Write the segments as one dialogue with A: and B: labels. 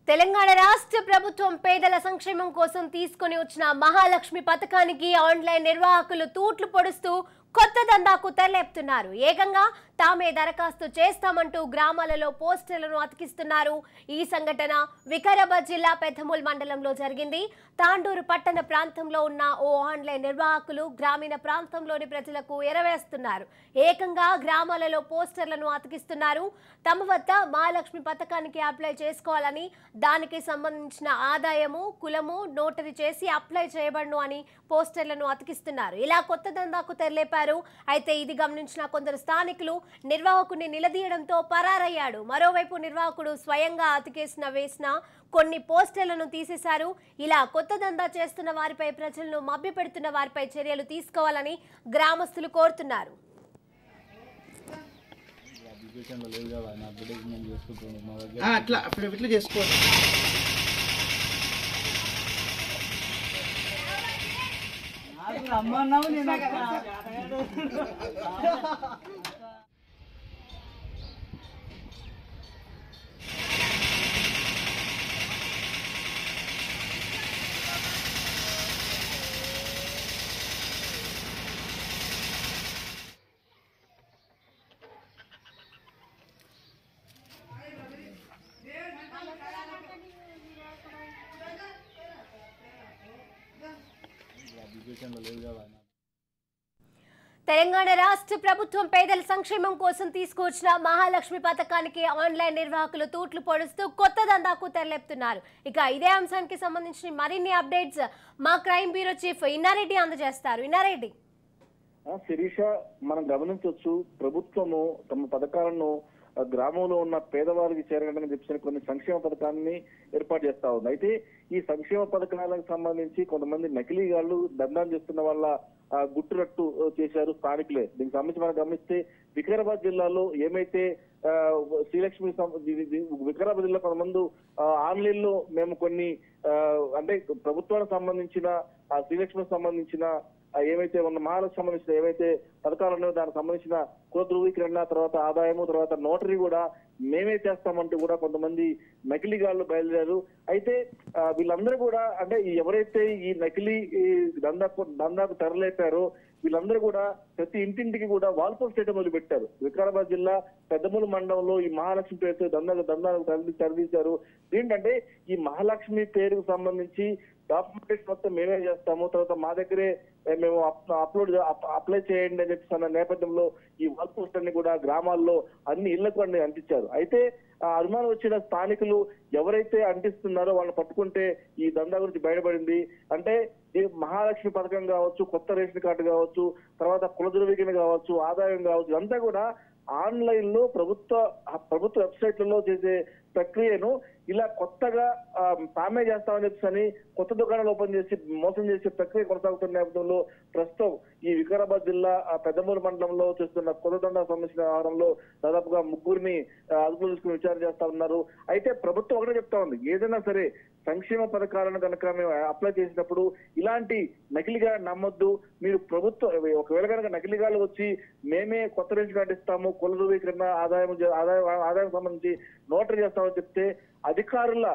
A: తెలంగాణ రాష్ట్ర ప్రభుత్వం పేదల సంక్షేమం కోసం తీసుకొని వచ్చిన మహాలక్ష్మి పథకానికి ఆన్లైన్ నిర్వాహకులు తూట్లు పొడుస్తూ కొత్త దందాకు తెరలేపుతున్నారు. ఏకంగా తామే దరఖాస్తు చేస్తామంటూ గ్రామాలలో పోస్టర్లను అతికిస్తున్నారు. ఈ సంఘటన వికారాబాద్ జిల్లా పెద్దమూల్ మండలంలో జరిగింది. తాండూరు పట్టణ ప్రాంతంలో ఉన్న ఓ ఆన్లైన్ నిర్వాహకులు గ్రామీణ ప్రాంతంలోని ప్రజలకు ఎరవేస్తున్నారు. ఏకంగా గ్రామాలలో పోస్టర్లను అతికిస్తున్నారు. తమ వద్ద మహాలక్ష్మి పథకానికి అప్లై చేసుకోవాలని, దానికి సంబంధించిన ఆదాయము, కులము నోటరీ చేసి అప్లై చేయబడను అని పోస్టర్లను అతికిస్తున్నారు. ఇలా కొత్త దందాకు తెరలేపారు. అయితే ఇది గమనించిన కొందరు స్థానికులు నిర్వాహకుడిని నిలదీయడంతో పరారయ్యాడు. మరోవైపు నిర్వాహకుడు స్వయంగా వేసిన కొన్ని పోస్టర్లను తీసేశారు. ఇలా కొత్త దందా చేస్తున్న వారిపై, ప్రజలను మభ్యపెడుతున్న వారిపై చర్యలు తీసుకోవాలని గ్రామస్తులు కోరుతున్నారు. తెలంగాణ రాష్ట్ర ప్రభుత్వం పేదల సంక్షేమం కోసం తీసుకొచ్చిన మహాలక్ష్మి పథకానికి ఆన్లైన్ నిర్వాహకులు తూట్లు పొడుస్తూ కొత్త దందాకు తెరలేపుతున్నారు. ఇక ఇదే అంశానికి సంబంధించిన మరిన్ని అప్డేట్స్ మా క్రైమ్ బ్యూరో చీఫ్ ఇన్నారెడ్డి అందజేస్తారు. ఇన్నారెడ్డి,
B: శిరీష, మనం గమనించవచ్చు, ప్రభుత్వము తమ పథకాలను గ్రామంలో ఉన్న పేదవారికి చేరగలని చెప్పిన కొన్ని సంక్షేమ పథకాన్ని ఏర్పాటు చేస్తా ఉంది. అయితే ఈ సంక్షేమ పథకాలకు సంబంధించి కొంతమంది నకిలీగాళ్లు దందాలు చేస్తున్న వాళ్ళ గుట్టురట్టు చేశారు స్థానికులే. దీనికి సంబంధించి మనం గమనిస్తే వికారాబాద్ జిల్లాలో ఏమైతే శ్రీలక్ష్మి వికారాబాద్ జిల్లా కొంతమంది ఆన్లైన్ లో మేము కొన్ని అంటే ప్రభుత్వానికి సంబంధించిన శ్రీలక్ష్మికి సంబంధించిన ఏవైతే ఉన్న మహాలక్ష్మి సంబంధించిన ఏవైతే పథకాలు ఉన్నాయో దానికి సంబంధించిన కుల ధృవీకరణ, తర్వాత ఆదాయము, తర్వాత నోటరీ కూడా మేమే చేస్తామంటూ కూడా కొంతమంది నకిలీగాళ్లు బయలుదేరారు. అయితే వీళ్ళందరూ కూడా అంటే ఎవరైతే ఈ నకిలీ దందాకు తెరలేపారో వీళ్ళందరూ కూడా ప్రతి ఇంటింటికి కూడా వాల్ పోస్ట్ చేయడం మొదలు పెట్టారు. వికారాబాద్ జిల్లా పెద్దమూలు మండలంలో ఈ మహాలక్ష్మి పేరుతో దందాకు తెరదీశారు. ఏంటంటే ఈ మహాలక్ష్మి పేరుకు సంబంధించి డాక్యుమెంటేషన్ మొత్తం మేమే చేస్తాము, తర్వాత మా దగ్గరే మేము అప్లై చేయండి అని చెప్పి అన్న నేపథ్యంలో ఈ వాల్ పోస్టర్ని కూడా గ్రామాల్లో అన్ని ఇళ్లకు అంటించారు. అయితే అనుమానం వచ్చిన స్థానికులు ఎవరైతే అంటిస్తున్నారో వాళ్ళని పట్టుకుంటే ఈ దందా గురించి బయటపడింది. అంటే ఈ మహాలక్ష్మి పథకం కావచ్చు, కొత్త రేషన్ కార్డు కావచ్చు, తర్వాత కుల ధృవీకరణ కావచ్చు, ఆదాయం కావచ్చు, ఇదంతా కూడా ఆన్లైన్ లో ప్రభుత్వ వెబ్సైట్లలో చేసే ప్రక్రియను ఇలా కొత్తగా తామే చేస్తామని చెప్పని కొత్త దుకాణాలు ఓపెన్ చేసి మోసం చేసే ప్రక్రియ కొనసాగుతున్న నేపథ్యంలో ప్రస్తుతం ఈ వికారాబాద్ జిల్లా పెద్దమూరు మండలంలో చేస్తున్న కొత్త దందాకు సంబంధించిన వ్యవహారంలో దాదాపుగా ముగ్గురిని అదుపులో తీసుకుని విచారణ చేస్తా ఉన్నారు. అయితే ప్రభుత్వం ఒకటే చెప్తా ఉంది, ఏదైనా సరే సంక్షేమ పథకాలను కనుక మేము అప్లై చేసినప్పుడు ఇలాంటి నకిలీగా నమ్మొద్దు. మీరు ప్రభుత్వం ఒకవేళ కనుక నకిలీగాలు వచ్చి మేమే కొత్త రేషన్ కార్డు ఇస్తాము, కుల ధృవీకరణ, ఆదాయం సంబంధించి నోటరీ చేస్తామని చెప్తే అధికారుల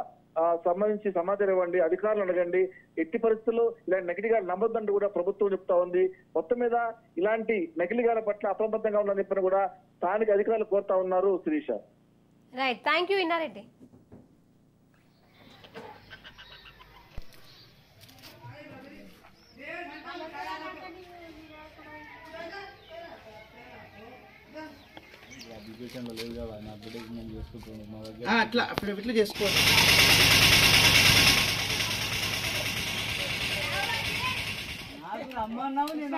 B: సంబంధించి సమాచారం ఇవ్వండి, అధికారులు అడగండి. ఎట్టి పరిస్థితుల్లో ఇలాంటి నకిలీగాలు నమ్మొద్దంటూ కూడా ప్రభుత్వం చెప్తా ఉంది. మొత్తం మీద ఇలాంటి నకిలీగాల పట్ల అప్రమత్తంగా ఉందని చెప్పని కూడా స్థానిక అధికారులు కోరుతా ఉన్నారు. Shirisha,
A: right, thank you Innareddy.
C: అట్లా ఇట్లా చేసుకోండి. అమ్మన్నావు నేను